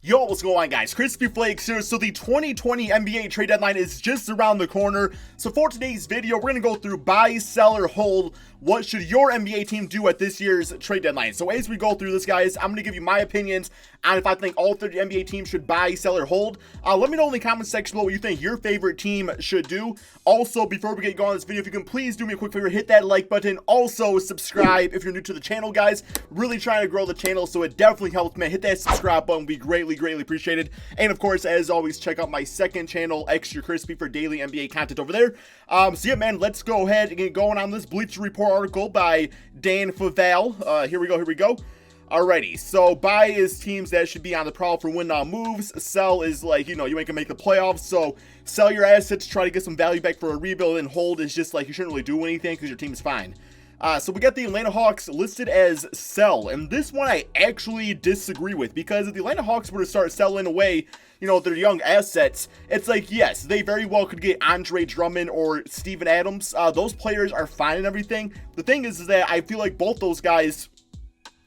Yo, what's going on, guys? Crispy Flakes here. So the 2020 NBA trade deadline is just around the corner. So for today's video, we're going to go through buy, sell, or hold. What should your NBA team do at this year's trade deadline? So as we go through this, guys, I'm going to give you my opinions on if I think all 30 NBA teams should buy, sell, or hold. Let me know in the comment section below what you think your favorite team should do. Also, before we get going on this video, if you can please do me a quick favor, hit that like button. Also, subscribe if you're new to the channel, guys. Really trying to grow the channel, so it definitely helps, man. Hit that subscribe button. Would be greatly appreciated. And of course, as always, check out my second channel, Extra Crispy, for daily NBA content over there. So yeah, man, let's go ahead and get going on this Bleacher Report article by Dan Faval. Here we go. Alrighty, so buy is teams that should be on the prowl for win-now moves. Sell is like, you ain't gonna make the playoffs, so sell your assets, try to get some value back for a rebuild, and hold is just like you shouldn't really do anything because your team's fine. So we got the Atlanta Hawks listed as sell, and this one I actually disagree with, because if the Atlanta Hawks were to start selling away, their young assets, it's like, yes, they very well could get Andre Drummond or Steven Adams. Those players are fine and everything. The thing is that I feel like both those guys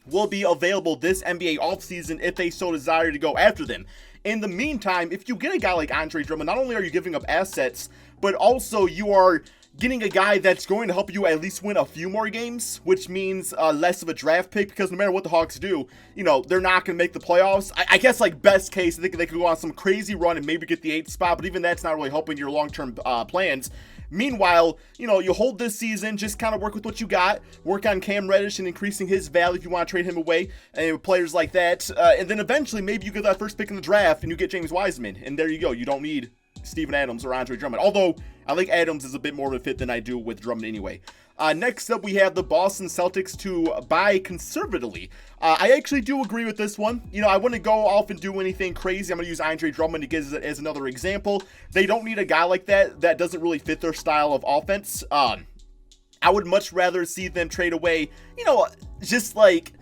will be available this NBA offseason if they so desire to go after them. In the meantime, if you get a guy like Andre Drummond, not only are you giving up assets, but also you are getting a guy that's going to help you at least win a few more games, which means less of a draft pick, because no matter what the Hawks do, they're not going to make the playoffs. I guess, like, best case, I think they could go on some crazy run and maybe get the 8th spot, but even that's not really helping your long-term plans. Meanwhile, you hold this season, just kind of work with what you got, work on Cam Reddish and increasing his value if you want to trade him away, and with players like that, and then eventually maybe you get that first pick in the draft and you get James Wiseman, and there you go. You don't need Steven Adams or Andre Drummond, although I think Adams is a bit more of a fit than I do with Drummond anyway. Next up, we have the Boston Celtics to buy conservatively. I actually do agree with this one. I wouldn't go off and do anything crazy. I'm going to use Andre Drummond to give as another example. They don't need a guy like that doesn't really fit their style of offense. I would much rather see them trade away, just like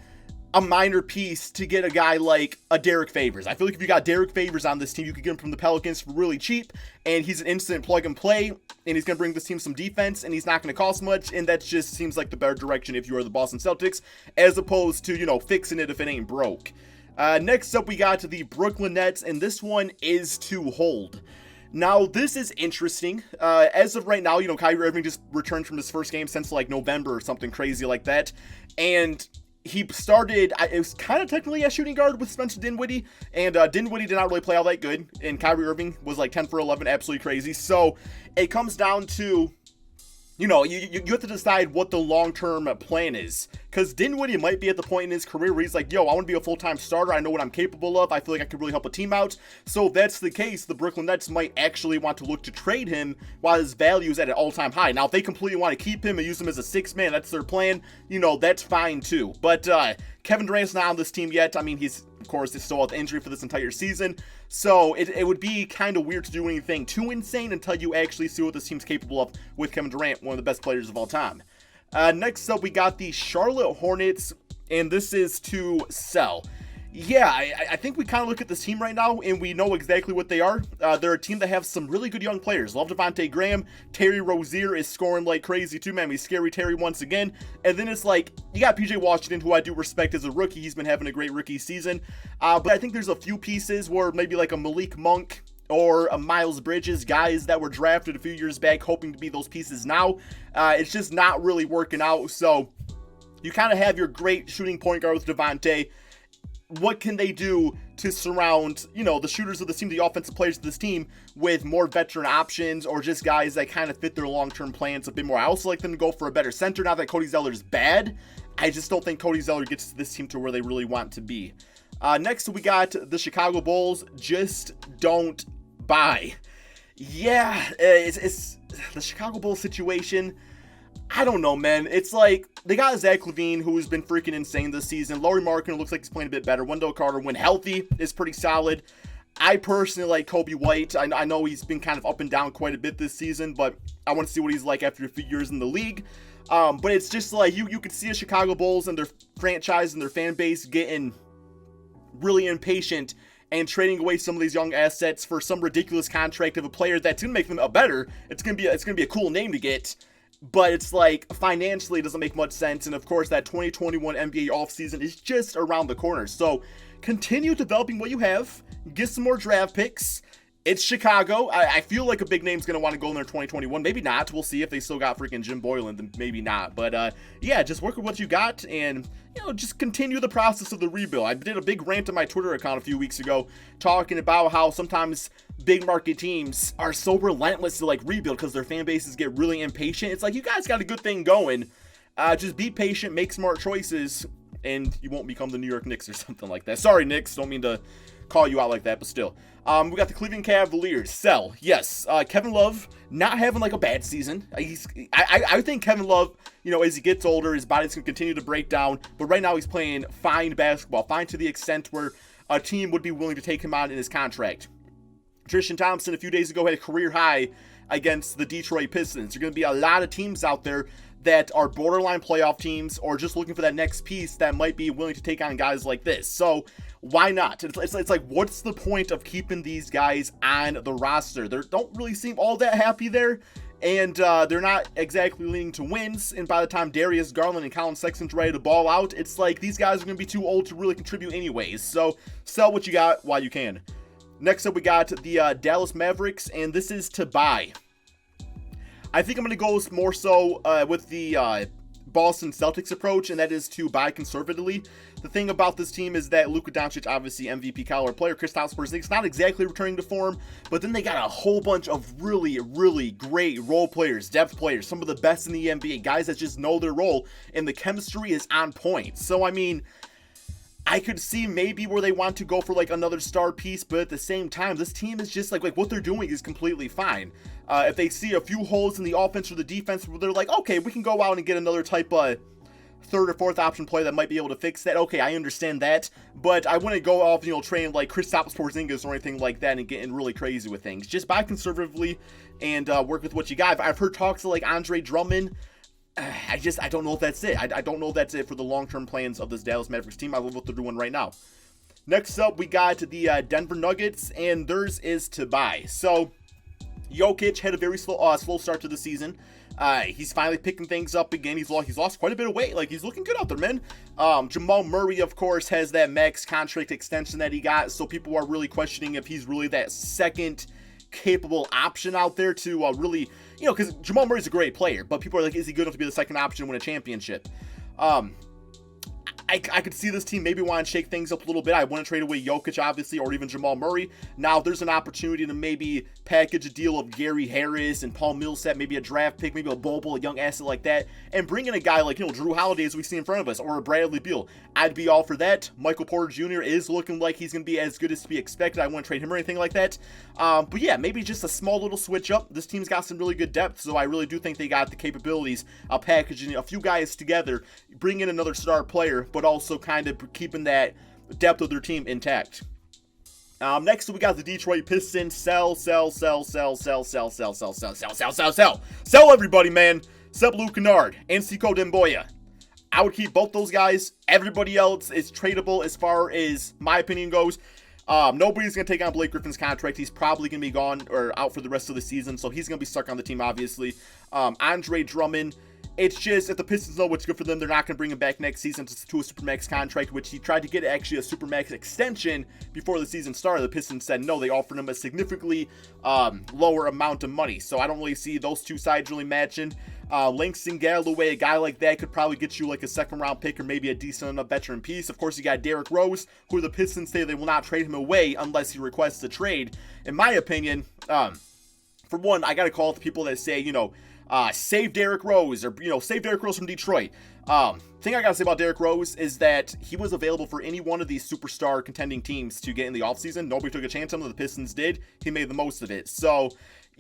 a minor piece to get a guy like a Derek Favors. I feel like if you got Derek Favors on this team, you could get him from the Pelicans for really cheap, and he's an instant plug and play, and he's going to bring this team some defense, and he's not going to cost much, and that just seems like the better direction if you are the Boston Celtics, as opposed to, fixing it if it ain't broke. Next up, we got to the Brooklyn Nets, and this one is to hold. Now, this is interesting. As of right now, Kyrie Irving just returned from his first game since like November or something crazy like that, and he started, it was kind of technically a shooting guard with Spencer Dinwiddie, and Dinwiddie did not really play all that good, and Kyrie Irving was like 10 for 11, absolutely crazy. So it comes down to, you have to decide what the long-term plan is, because Dinwiddie might be at the point in his career where he's like, yo, I want to be a full-time starter, I know what I'm capable of, I feel like I could really help a team out. So if that's the case, the Brooklyn Nets might actually want to look to trade him while his value is at an all-time high. Now, if they completely want to keep him and use him as a six-man, that's their plan, that's fine too. But Kevin Durant's not on this team yet. I mean, he's, of course, is still out with injury for this entire season, so it would be kind of weird to do anything too insane until you actually see what this team's capable of with Kevin Durant, one of the best players of all time. Next up, we got the Charlotte Hornets, and this is to sell. Yeah, I think we kind of look at this team right now, and we know exactly what they are. They're a team that have some really good young players. Love Devontae Graham. Terry Rozier is scoring like crazy too, man. He's scary Terry once again. And then it's like, you got PJ Washington, who I do respect as a rookie. He's been having a great rookie season. But I think there's a few pieces where maybe like a Malik Monk or a Miles Bridges, guys that were drafted a few years back, hoping to be those pieces now. It's just not really working out. So you kind of have your great shooting point guard with Devontae. What can they do to surround, the shooters of this team, the offensive players of this team, with more veteran options or just guys that kind of fit their long-term plans a bit more? I also like them to go for a better center. Not that Cody Zeller's bad. I just don't think Cody Zeller gets this team to where they really want to be. Next, we got the Chicago Bulls. Just don't buy. Yeah, it's the Chicago Bulls situation. I don't know, man. It's like, they got Zach LaVine, who has been freaking insane this season. Lauri Markkanen looks like he's playing a bit better. Wendell Carter, when healthy, is pretty solid. I personally like Kobe White. I know he's been kind of up and down quite a bit this season, but I want to see what he's like after a few years in the league. But it's just like, you could see a Chicago Bulls and their franchise and their fan base getting really impatient and trading away some of these young assets for some ridiculous contract of a player that's going to make them a better. It's going to be a cool name to get. But it's like, financially, it doesn't make much sense. And of course, that 2021 NBA offseason is just around the corner. So continue developing what you have. get some more draft picks. It's Chicago. I feel like a big name's going to want to go in there 2021. Maybe not. We'll see if they still got freaking Jim Boylan. Then maybe not. But, yeah, just work with what you got and, just continue the process of the rebuild. I did a big rant on my Twitter account a few weeks ago talking about how sometimes big market teams are so relentless to, rebuild because their fan bases get really impatient. It's like, you guys got a good thing going. Just be patient, make smart choices, and you won't become the New York Knicks or something like that. Sorry, Knicks. Don't mean to call you out like that, but still. We got the Cleveland Cavaliers. Sell. Yes. Kevin Love not having a bad season. I think Kevin Love, as he gets older, his body's going to continue to break down. But right now he's playing fine basketball. Fine to the extent where a team would be willing to take him on in his contract. Tristan Thompson a few days ago had a career high against the Detroit Pistons. There are going to be a lot of teams out there that are borderline playoff teams or just looking for that next piece that might be willing to take on guys like this. So why not? It's like, what's the point of keeping these guys on the roster? They don't really seem all that happy there, and they're not exactly leaning to wins. And by the time Darius Garland and Colin Sexton's ready to ball out, it's like these guys are going to be too old to really contribute anyways. So sell what you got while you can. Next up, we got the Dallas Mavericks, and this is to buy. I think I'm going to go more so with the Boston Celtics approach, and that is to buy conservatively. The thing about this team is that Luka Doncic, obviously MVP caliber player, Kristaps Porzingis, not exactly returning to form, but then they got a whole bunch of really, really great role players, depth players, some of the best in the NBA, guys that just know their role, and the chemistry is on point. So, I mean, I could see maybe where they want to go for another star piece, but at the same time, this team is just like what they're doing is completely fine. If they see a few holes in the offense or the defense where they're like, okay, we can go out and get another type of third or fourth option player that might be able to fix that. Okay, I understand that, but I wouldn't go off, train like Kristaps Porzingis or anything like that and getting really crazy with things. Just buy conservatively and work with what you got. I've heard talks of Andre Drummond. I don't know if that's it. I don't know if that's it for the long-term plans of this Dallas Mavericks team. I love what they're doing right now. Next up, we got the Denver Nuggets, and theirs is to buy. So, Jokic had a very slow start to the season. He's finally picking things up again. He's lost quite a bit of weight. He's looking good out there, man. Jamal Murray, of course, has that max contract extension that he got, so people are really questioning if he's really that second capable option out there to really, because Jamal Murray's a great player, but people are like, is he good enough to be the second option and win a championship? I could see this team maybe want to shake things up a little bit. I want to trade away Jokic, obviously, or even Jamal Murray. Now, there's an opportunity to maybe package a deal of Gary Harris and Paul Millsap, maybe a draft pick, maybe a Bobo, a young asset like that, and bring in a guy like, Drew Holiday, as we see in front of us, or a Bradley Beal. I'd be all for that. Michael Porter Jr. is looking like he's going to be as good as to be expected. I wouldn't trade him or anything like that. But yeah, maybe just a small little switch up. This team's got some really good depth, so I really do think they got the capabilities of packaging a few guys together, bring in another star player, but also kind of keeping that depth of their team intact. Next, we got the Detroit Pistons. Sell, everybody, man. Sell Luke Kennard and Sekou Demboya. I would keep both those guys. Everybody else is tradable as far as my opinion goes. Nobody's going to take on Blake Griffin's contract. He's probably going to be gone or out for the rest of the season, so he's going to be stuck on the team, obviously. Andre Drummond, it's just, if the Pistons know what's good for them, they're not going to bring him back next season to a Supermax contract, which he tried to get actually a Supermax extension before the season started. The Pistons said no. They offered him a significantly lower amount of money, so I don't really see those two sides really matching. Langston Galloway, a guy like that could probably get you a second round pick or maybe a decent enough veteran piece. Of course, you got Derrick Rose, who the Pistons say they will not trade him away unless he requests a trade. In my opinion, for one, I got to call out the people that say, save Derrick Rose or, save Derrick Rose from Detroit. Thing I got to say about Derrick Rose is that he was available for any one of these superstar contending teams to get in the offseason. Nobody took a chance on him. The Pistons did. He made the most of it. So,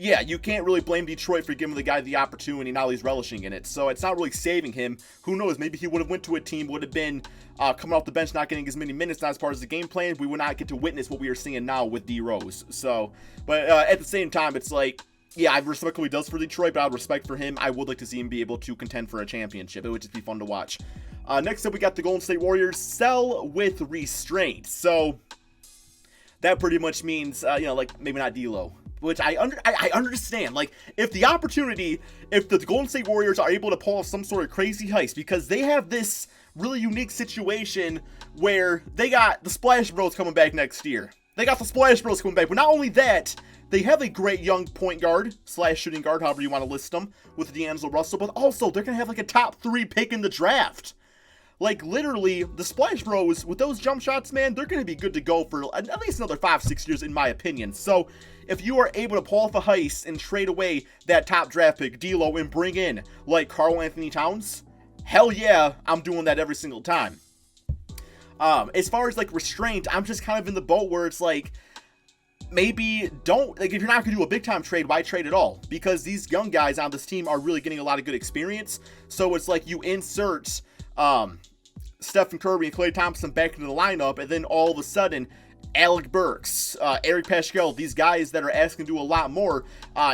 yeah, you can't really blame Detroit for giving the guy the opportunity. Now he's relishing in it. So it's not really saving him. Who knows? Maybe he would have went to a team, would have been coming off the bench, not getting as many minutes, not as part of the game plan. We would not get to witness what we are seeing now with D Rose. So, but at the same time, it's like, yeah, I respect what he does for Detroit, but out of respect for him, I would like to see him be able to contend for a championship. It would just be fun to watch. Next up, we got the Golden State Warriors. Sell with restraint. So that pretty much means, maybe not D'Lo, which I understand. If the Golden State Warriors are able to pull off some sort of crazy heist, because they have this really unique situation where they got the Splash Bros coming back next year. They got the Splash Bros coming back. But not only that, they have a great young point guard / shooting guard, however you want to list them, with D'Angelo Russell. But also, they're going to have like a top 3 pick in the draft. Like, literally, the Splash Bros, with those jump shots, man, they're going to be good to go for at least another 5-6 years, in my opinion. So, if you are able to pull off a heist and trade away that top draft pick, D'Lo, and bring in, like, Karl Anthony Towns, hell yeah, I'm doing that every single time. As far as, like, restraint, I'm just kind of in the boat where it's like, maybe don't, like, if you're not going to do a big-time trade, why trade at all? Because these young guys on this team are really getting a lot of good experience. So, it's like you insert Stephen Curry and Klay Thompson back into the lineup, and then all of a sudden, Alec Burks, Eric Paschal, these guys that are asking to do a lot more,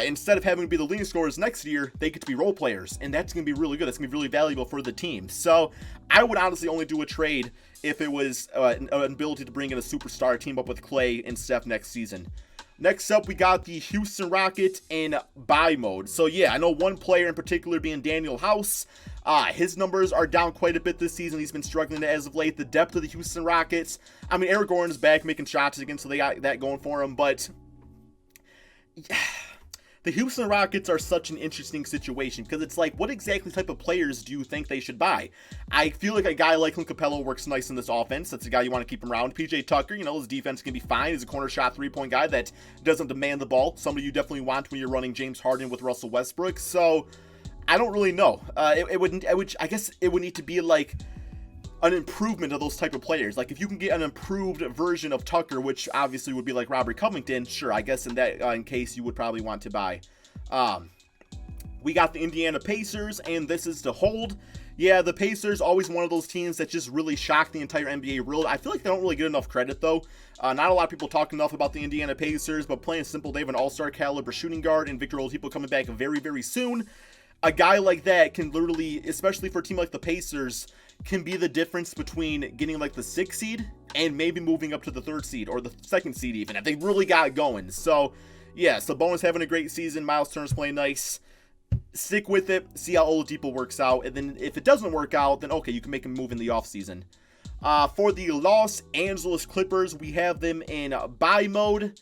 instead of having to be the leading scorers next year, they get to be role players, and that's going to be really good. That's going to be really valuable for the team. So I would honestly only do a trade if it was an ability to bring in a superstar, team up with Klay and Steph next season. Next up, we got the Houston Rockets in buy mode. So yeah, I know one player in particular being Daniel House. His numbers are down quite a bit this season. He's been struggling as of late. The depth of the Houston Rockets, I mean, Eric Gordon's back making shots again, so they got that going for him. But the Houston Rockets are such an interesting situation because it's like, what exactly type of players do you think they should buy? I feel like a guy like Clint Capella works nice in this offense. That's a guy you want to keep around. PJ Tucker, you know, his defense can be fine. He's a corner shot 3-point guy that doesn't demand the ball. Somebody you definitely want when you're running James Harden with Russell Westbrook. So I don't really know. I guess it would need to be like an improvement of those type of players. Like if you can get an improved version of Tucker, which obviously would be like Robert Covington, sure, I guess in that in case you would probably want to buy. We got the Indiana Pacers, and this is to hold. Yeah, the Pacers, always one of those teams that just really shocked the entire NBA world. I feel like they don't really get enough credit, though. Not a lot of people talk enough about the Indiana Pacers, but plain and simple, they have an all-star caliber shooting guard, and Victor Oladipo coming back very, very soon. A guy like that can literally, especially for a team like the Pacers, can be the difference between getting like the 6th seed and maybe moving up to the 3rd seed or the 2nd seed even, if they really got it going. So yeah, Sabonis having a great season, Miles Turner's playing nice. Stick with it, see how Oladipo works out, and then if it doesn't work out, then okay, you can make him move in the offseason. For the Los Angeles Clippers, we have them in buy mode.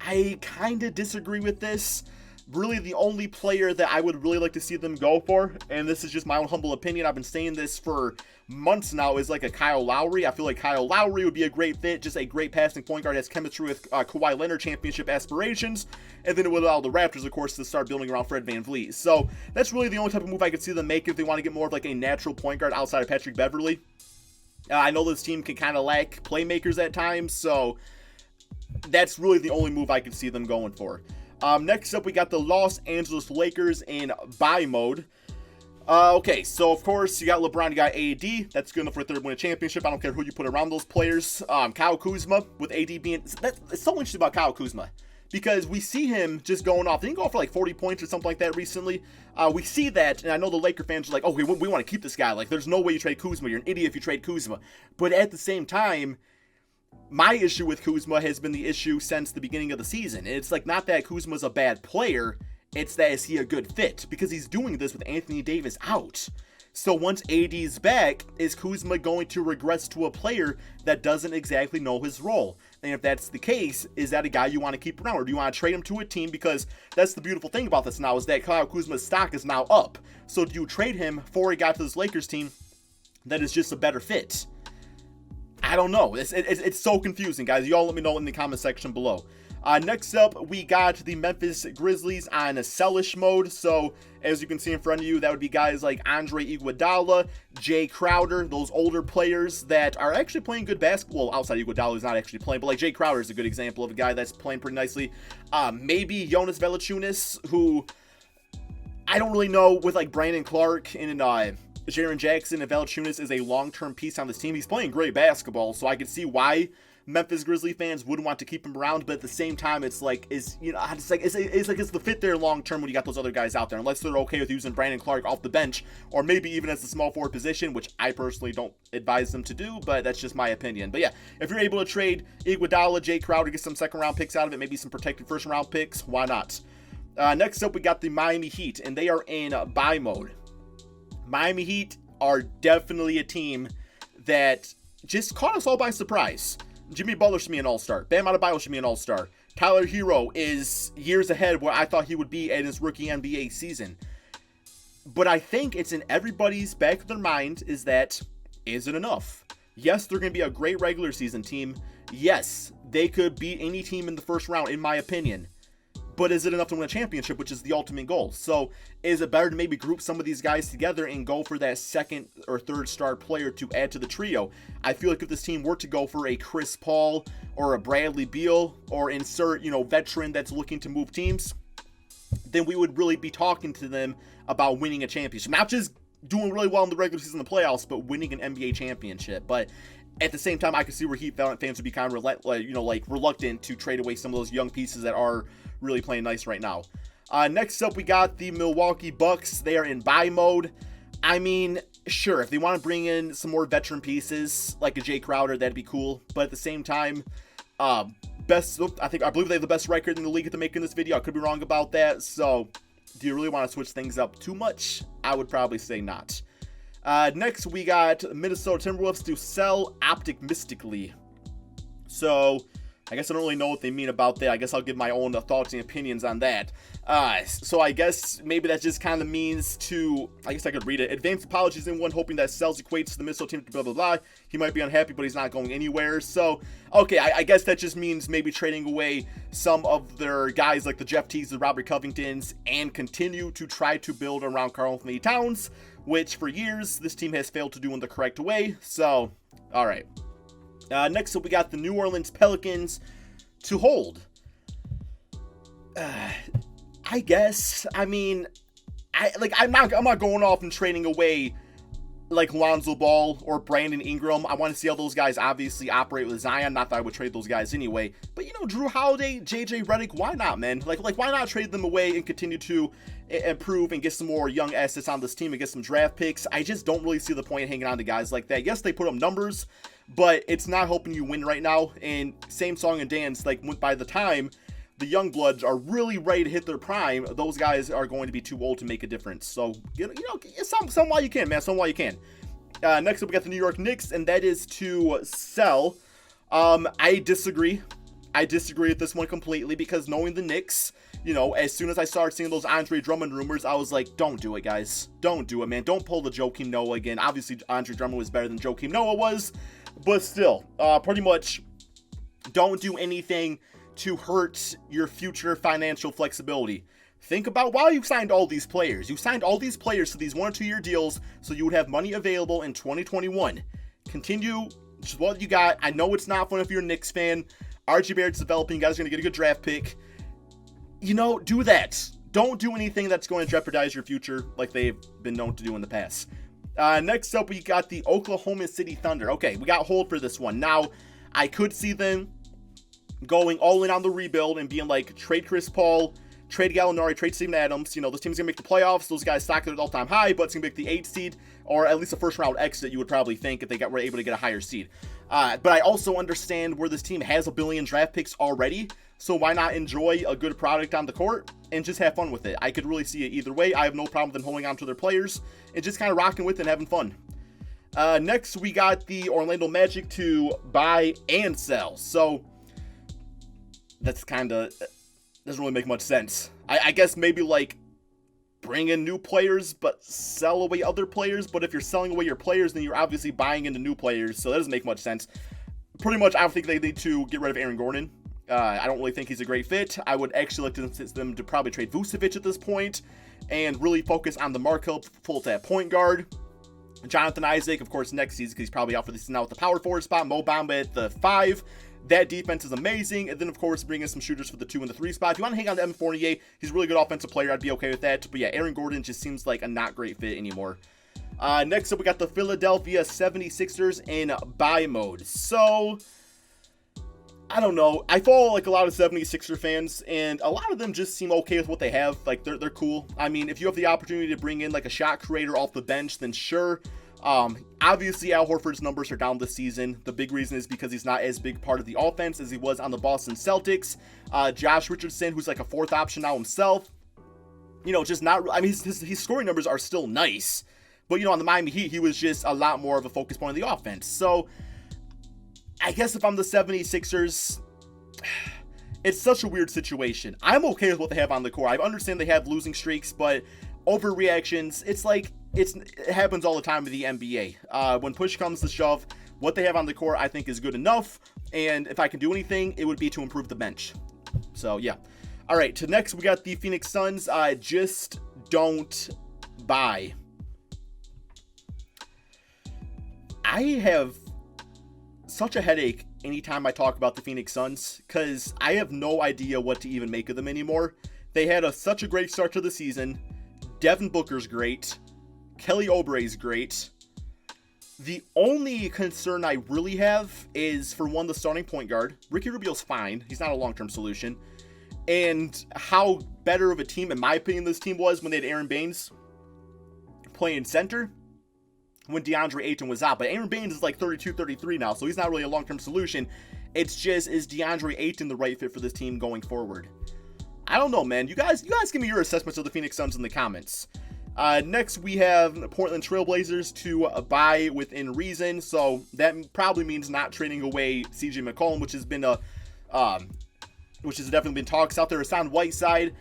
I kind of disagree with this. Really, the only player that I would really like to see them go for, and this is just my own humble opinion, I've been saying this for months now, is like a Kyle Lowry. I feel like Kyle Lowry would be a great fit, just a great passing point guard, has chemistry with Kawhi Leonard championship aspirations, and then it would allow the Raptors, of course, to start building around Fred VanVleet. So that's really the only type of move I could see them make if they want to get more of like a natural point guard outside of Patrick Beverley. I know this team can kind of lack playmakers at times, so that's really the only move I could see them going for. Next up, we got the Los Angeles Lakers in buy mode. Okay, so of course, you got LeBron, you got AD. That's good enough for a third win a championship. I don't care who you put around those players. Kyle Kuzma with AD being... It's so interesting about Kyle Kuzma because we see him just going off. He didn't go off for like 40 points or something like that recently. We see that, and I know the Laker fans are like, oh, we want to keep this guy. Like, there's no way you trade Kuzma. You're an idiot if you trade Kuzma. But at the same time, my issue with Kuzma has been the issue since the beginning of the season. It's like not that Kuzma's a bad player, it's that is he a good fit? Because he's doing this with Anthony Davis out. So once AD's back, is Kuzma going to regress to a player that doesn't exactly know his role? And if that's the case, is that a guy you want to keep around? Or do you want to trade him to a team? Because that's the beautiful thing about this now, is that Kyle Kuzma's stock is now up. So do you trade him for a guy to this Lakers team that is just a better fit? I don't know. It's so confusing, guys. You all let me know in the comment section below. Next up, we got the Memphis Grizzlies on a sellish mode. So, as you can see in front of you, that would be guys like Andre Iguodala, Jay Crowder, those older players that are actually playing good basketball. Outside Iguodala, who's not actually playing, but like Jay Crowder is a good example of a guy that's playing pretty nicely. Maybe Jonas Valanciunas, who I don't really know, with like Brandon Clark and Jaren Jackson and Valanciunas is a long-term piece on this team. He's playing great basketball, so I could see why Memphis Grizzlies fans wouldn't want to keep him around. But at the same time, it's like, it's the fit there long-term when you got those other guys out there, unless they're okay with using Brandon Clark off the bench, or maybe even as the small forward position, which I personally don't advise them to do, but that's just my opinion. But yeah, if you're able to trade Iguodala, Jay Crowder, get some second-round picks out of it, maybe some protected first-round picks, why not? Next up, we got the Miami Heat, and they are in buy mode. Miami Heat are definitely a team that just caught us all by surprise. Jimmy Butler should be an all-star. Bam Adebayo should be an all-star. Tyler Hero is years ahead of where I thought he would be in his rookie NBA season. But I think it's in everybody's back of their mind is that, is it enough? Yes, they're going to be a great regular season team. Yes, they could beat any team in the first round, in my opinion. But is it enough to win a championship, which is the ultimate goal? So is it better to maybe group some of these guys together and go for that second or third star player to add to the trio? I feel like if this team were to go for a Chris Paul or a Bradley Beal or insert, veteran that's looking to move teams, then we would really be talking to them about winning a championship. Not just doing really well in the regular season and the playoffs, but winning an NBA championship. But at the same time, I could see where Heat fans would be kind of reluctant to trade away some of those young pieces that are really playing nice right now. Next up, we got the Milwaukee Bucks. They are in buy mode. I mean, sure, if they want to bring in some more veteran pieces, like a Jay Crowder, that'd be cool. But at the same time, I believe they have the best record in the league at the making this video. I could be wrong about that. So, do you really want to switch things up too much? I would probably say not. Next, we got Minnesota Timberwolves to sell optimistically. So, I guess I don't really know what they mean about that. I guess I'll give my own thoughts and opinions on that. So I guess maybe that just kind of means to, I guess I could read it. Advanced apologies in one, hoping that sells equates to the Minnesota team, blah, blah, blah. He might be unhappy, but he's not going anywhere. So, okay, I guess that just means maybe trading away some of their guys like the Jeff Teagues, the Robert Covingtons, and continue to try to build around Karl-Anthony Towns, which for years this team has failed to do in the correct way. So, all right. Next up, we got the New Orleans Pelicans to hold. I guess. I mean, I'm not going off and trading away like Lonzo Ball or Brandon Ingram. I want to see how those guys obviously operate with Zion. Not that I would trade those guys anyway. But Drew Holiday, JJ Redick, why not, man? Like why not trade them away and continue to improve and get some more young assets on this team and get some draft picks? I just don't really see the point in hanging on to guys like that. Yes, they put up numbers, but it's not helping you win right now. And same song and dance, by the time the young bloods are really ready to hit their prime, those guys are going to be too old to make a difference. So, some while you can, man. Some while you can. Next up, we got the New York Knicks, and that is to sell. I disagree. I disagree with this one completely because knowing the Knicks, as soon as I started seeing those Andre Drummond rumors, I was like, don't do it, guys. Don't do it, man. Don't pull the Joakim Noah again. Obviously, Andre Drummond was better than Joakim Noah was, but still, pretty much don't do anything to hurt your future financial flexibility. Think about why you signed all these players. You signed all these players to these 1 or 2 year deals so you would have money available in 2021. Continue just what you got. I know it's not fun if you're a Knicks fan. RJ Barrett's developing. You guys are going to get a good draft pick. Do that. Don't do anything that's going to jeopardize your future like they've been known to do in the past. Next up, we got the Oklahoma City Thunder. Okay, we got hold for this one. Now, I could see them going all in on the rebuild and being like, trade Chris Paul, trade Gallinari, trade Steven Adams. This team's going to make the playoffs. Those guys stock at an all-time high, but it's going to make the 8th seed, or at least a first-round exit, you would probably think, if they were able to get a higher seed. But I also understand where this team has $1 billion draft picks already, so why not enjoy a good product on the court and just have fun with it? I could really see it either way. I have no problem with them holding on to their players and just kind of rocking with it and having fun. Next, we got the Orlando Magic to buy and sell. So that's doesn't really make much sense. I guess maybe bring in new players, but sell away other players. But if you're selling away your players, then you're obviously buying into new players. So that doesn't make much sense. Pretty much, I don't think they need to get rid of Aaron Gordon. I don't really think he's a great fit. I would actually like them to probably trade Vucevic at this point and really focus on the Markelle Fultz at point guard. Jonathan Isaac, of course, next season, because he's probably out for the season now with the power forward spot. Mo Bamba at the 5. That defense is amazing. And then, of course, bring in some shooters for the 2 and the 3 spot. If you want to hang on to Evan Fournier, he's a really good offensive player. I'd be okay with that. But yeah, Aaron Gordon just seems like a not great fit anymore. Next up, we got the Philadelphia 76ers in buy mode. So, I don't know. I follow a lot of 76er fans, and a lot of them just seem okay with what they have. They're cool. I mean, if you have the opportunity to bring in a shot creator off the bench, then sure. Obviously, Al Horford's numbers are down this season. The big reason is because he's not as big part of the offense as he was on the Boston Celtics. Josh Richardson, who's a 4th option now himself, just not. I mean, his scoring numbers are still nice, but on the Miami Heat, he was just a lot more of a focus point of the offense. So I guess if I'm the 76ers, it's such a weird situation. I'm okay with what they have on the core. I understand they have losing streaks, but overreactions, it's like, it happens all the time in the NBA. When push comes to shove, what they have on the core, I think, is good enough. And if I can do anything, it would be to improve the bench. So, yeah. All right, to next, we got the Phoenix Suns. Just don't buy. I have such a headache anytime I talk about the Phoenix Suns because I have no idea what to even make of them anymore. They had such a great start to the season. Devin Booker's great. Kelly Oubre's great. The only concern I really have is, for one, the starting point guard. Ricky Rubio's fine. He's not a long-term solution. And how better of a team, in my opinion, this team was when they had Aaron Baines playing center when DeAndre Ayton was out. But Aaron Baines is like 32, 33 now, so he's not really a long-term solution. It's just, is DeAndre Ayton the right fit for this team going forward? I don't know, man. You guys give me your assessments of the Phoenix Suns in the comments. Next, we have Portland Trailblazers to buy within reason. So that probably means not trading away CJ McCollum, which has definitely been talks out there. Hassan Whiteside,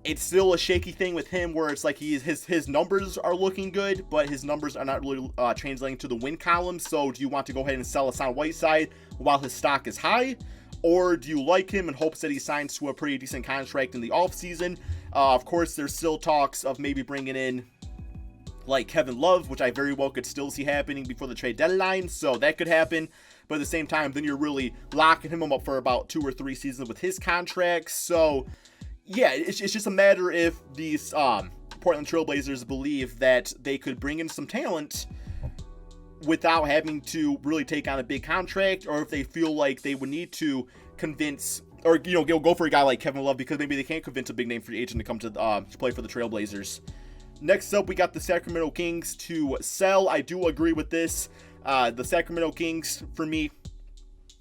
it's still a shaky thing with him where it's like his numbers are looking good, but his numbers are not really translating to the win column. So do you want to go ahead and sell Hassan Whiteside while his stock is high? Or do you like him in hopes that he signs to a pretty decent contract in the offseason? Of course, there's still talks of maybe bringing in like Kevin Love, which I very well could still see happening before the trade deadline. So that could happen. But at the same time, then you're really locking him up for about 2 or 3 seasons with his contract. So yeah, it's just a matter if these Portland Trailblazers believe that they could bring in some talent without having to really take on a big contract, or if they feel like they would need to convince, or go for a guy like Kevin Love because maybe they can't convince a big name free agent to come to play for the Trailblazers. Next up, we got the Sacramento Kings to sell. I do agree with this. The Sacramento Kings, for me,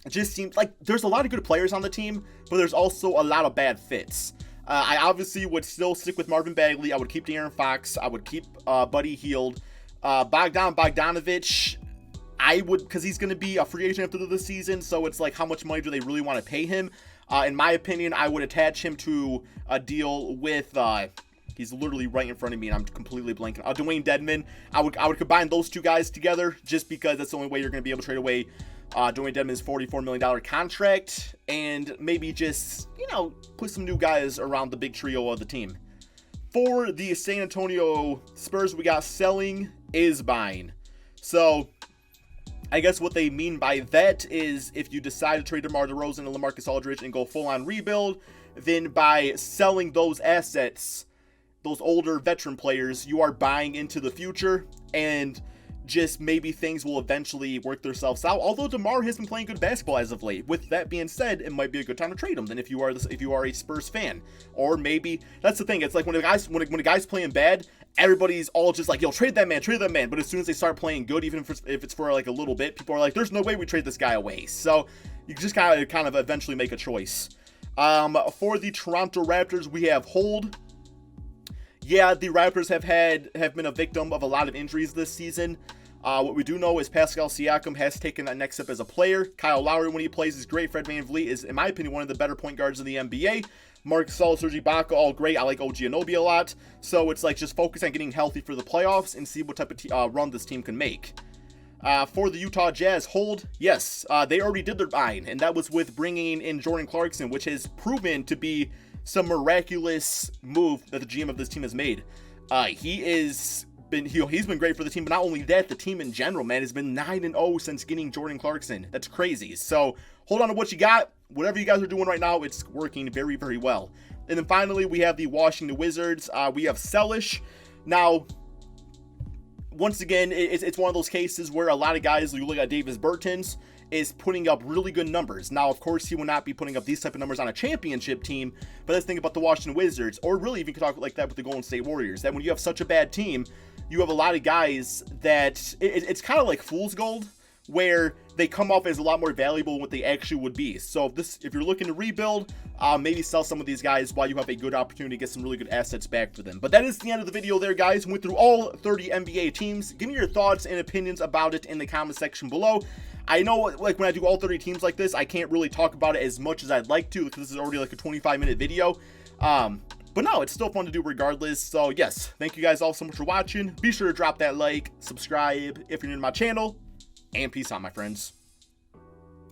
it just seems like there's a lot of good players on the team, but there's also a lot of bad fits. I obviously would still stick with Marvin Bagley. I would keep De'Aaron Fox. I would keep Buddy Hield. Bogdanovich, I would, because he's going to be a free agent after the season, so it's like, how much money do they really want to pay him? In my opinion, I would attach him to a deal with, he's literally right in front of me, and I'm completely blanking. Dwayne Dedmon. I would combine those two guys together, just because that's the only way you're going to be able to trade away Dwayne Dedmon's $44 million contract, and maybe just, put some new guys around the big trio of the team. For the San Antonio Spurs, we got selling is buying. So I guess what they mean by that is if you decide to trade DeMar DeRozan and LaMarcus Aldridge and go full-on rebuild, then by selling those assets, those older veteran players, you are buying into the future, and just maybe things will eventually work themselves out. Although DeMar has been playing good basketball as of late. With that being said, it might be a good time to trade him than if you are a Spurs fan. Or maybe that's the thing. It's like when a guy's playing bad, everybody's all just like, yo, trade that man. But as soon as they start playing good, even if it's for like a little bit, people are like, there's no way we trade this guy away. So you just kind of eventually make a choice. For the Toronto Raptors, we have hold. Yeah, the Raptors have been a victim of a lot of injuries this season. What we do know is Pascal Siakam has taken that next step as a player. Kyle Lowry, when he plays, is great. Fred VanVleet is, in my opinion, one of the better point guards in the NBA. Marc Gasol, Serge Ibaka, all great. I like OG Anunoby a lot. So it's like just focus on getting healthy for the playoffs and see what type of run this team can make. For the Utah Jazz, hold, yes, they already did their buying, and that was with bringing in Jordan Clarkson, which has proven to be some miraculous move that the GM of this team has made. He's been great for the team, but not only that, the team in general, man, has been 9-0 since getting Jordan Clarkson. That's crazy. So hold on to what you got. Whatever you guys are doing right now, it's working very, very well. And then finally, we have the Washington Wizards. We have Sellish. Now, once again, it's one of those cases where a lot of guys, you look at Davis Bertans, is putting up really good numbers. Now, of course, he will not be putting up these type of numbers on a championship team, but let's think about the Washington Wizards, or really even talk like that with the Golden State Warriors, that when you have such a bad team, you have a lot of guys that it's kind of like fool's gold, where they come off as a lot more valuable than what they actually would be. So if you're looking to rebuild, maybe sell some of these guys while you have a good opportunity to get some really good assets back for them. But that is the end of the video there, guys. We went through all 30 NBA teams. Give me your thoughts and opinions about it in the comment section below. I know, like, when I do all 30 teams like this, I can't really talk about it as much as I'd like to, because this is already like a 25-minute video. But no, it's still fun to do regardless. So yes, thank you guys all so much for watching. Be sure to drop that like, subscribe if you're new to my channel, and peace out, my friends.